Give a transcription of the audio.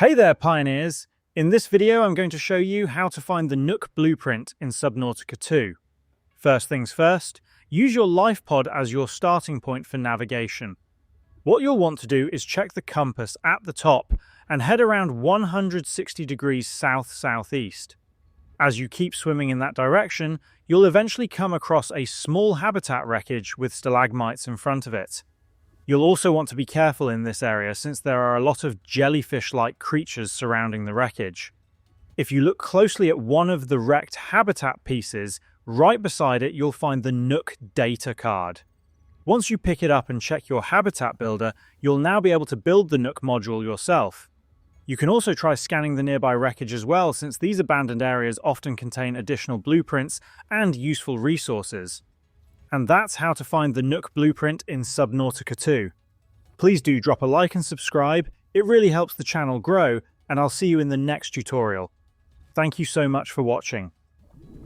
Hey there, pioneers! In this video, I'm going to show you how to find the Nook Blueprint in Subnautica 2. First things first, use your life pod as your starting point for navigation. What you'll want to do is check the compass at the top and head around 160 degrees south-southeast. As you keep swimming in that direction, you'll eventually come across a small habitat wreckage with stalagmites in front of it. You'll also want to be careful in this area since there are a lot of jellyfish-like creatures surrounding the wreckage. If you look closely at one of the wrecked habitat pieces, right beside it you'll find the Nook data card. Once you pick it up and check your habitat builder, you'll now be able to build the Nook module yourself. You can also try scanning the nearby wreckage as well, since these abandoned areas often contain additional blueprints and useful resources. And that's how to find the Nook Blueprint in Subnautica 2. Please do drop a like and subscribe, it really helps the channel grow, and I'll see you in the next tutorial. Thank you so much for watching.